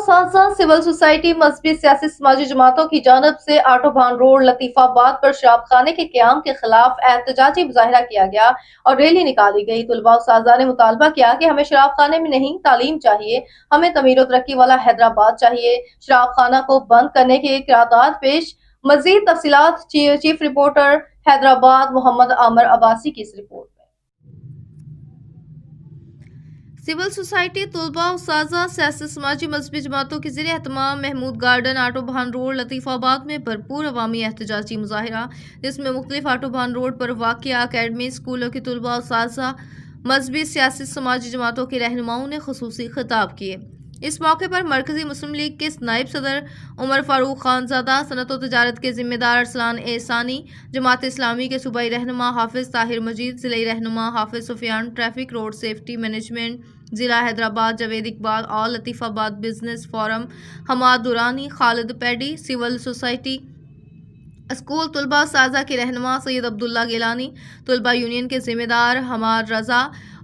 साजा civil society मजहबी सियासी समाजी जमातों की जानब से आटोबान रोड लतीफाबाद पर शराब खाने के क़याम के खिलाफ एहतजाजी मुजाहिरा किया गया और रैली निकाली गई। तलबा और साजा ने मुतालबा किया कि हमें शराब खाने में नहीं तालीम चाहिए, हमें तमीर तरक्की वाला हैदराबाद चाहिए। शराब खाना को बंद करने के करारदाद पेश। मजीद तफसीलात चीफ रिपोर्टर हैदराबाद मोहम्मद आमर अब्बासी की इस रिपोर्ट। सिविल सोसाइटी तलबा और साजा सियासी समाजी मजहबी जमातों के ज़रिए एहतमाम महमूद गार्डन आटोबान रोड लतीफाबाद में भरपूर अवामी एहतजाजी मुजाहिरा, जिसमें मुख्तलिफ आटोबान रोड पर वाक़िया अकेडमी स्कूलों की तलबा और साजा मजहबी सियासी समाजी जमातों के रहनुमाओं ने खुसूसी खिताब किए। इस मौके पर मरकजी मुस्लिम लीग के नायब सदर उमर फारूक खानजादा, सनत और तजारत के जिम्मेदार अरसलान एहसानी, जमात इस्लामी के सूबाई रहनुमा हाफिज ताहिर मजीद, ज़िला रहनुमा Hafiz Sufiyan, traffic road safety management ज़िला हैदराबाद जावेद इकबाल और Latifabad business forum Hammad Durrani, Khalid Paddy, civil society school तलबा साजा के रहनुमा सैयद अब्दुल्ला गिलानी, तलबा यूनियन के जिम्मेदार हमार रजा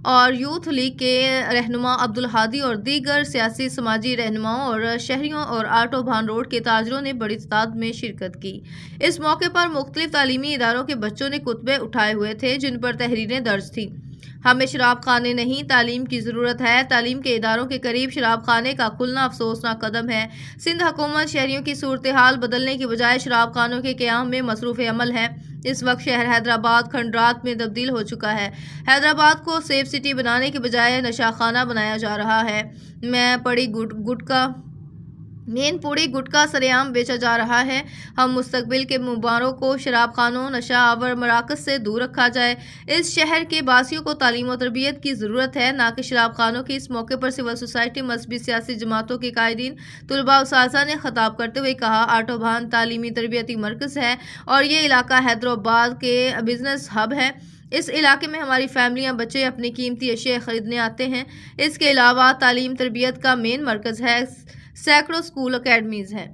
और यूथ लीग के रहनुमा अब्दुल हादी और दीगर सियासी समाजी रहनुमाओं और शहरियों और आटोबान रोड के ताजरों ने बड़ी तादाद में शिरकत की। इस मौके पर मुख्तलिफ तालीमी इदारों के बच्चों ने खुतबे उठाए हुए थे, जिन पर तहरीरें दर्ज थी। हमें शराब खाने नहीं, तालीम की ज़रूरत है। तालीम के इदारों के करीब शराब खाने का खुलना अफसोसनाक कदम है। सिंध हुकूमत शहरियों की सूरत हाल बदलने की बजाय शराब खानों के क़याम में मसरूफ़ अमल है। इस वक्त शहर हैदराबाद खंडरात में तब्दील हो चुका है। हैदराबाद को सेफ सिटी बनाने के बजाय नशा खाना बनाया जा रहा है। पूड़ी गुटका सरेआम बेचा जा रहा है। हम मुस्तकबिल के मुबारों को शराब खानों, नशा आवर मराकज़ से दूर रखा जाए। इस शहर के बासियों को तालीम और तरबियत की ज़रूरत है, ना कि शराब खानों की। इस मौके पर सिविल सोसाइटी मजहबी सियासी जमातों के कायदीन, तलबा और साजा ने खिताब करते हुए कहा, आटोबान तालीमी तरबियती मरकज़ है और ये इलाका हैदराबाद के बिजनेस हब है। इस इलाके में हमारी फैमिलियां, बच्चे अपनी कीमती अशिया खरीदने आते हैं। इसके अलावा तालीम तरबियत का मेन मरकज़ है। सैकड़ों स्कूल अकेडमीज़ हैं।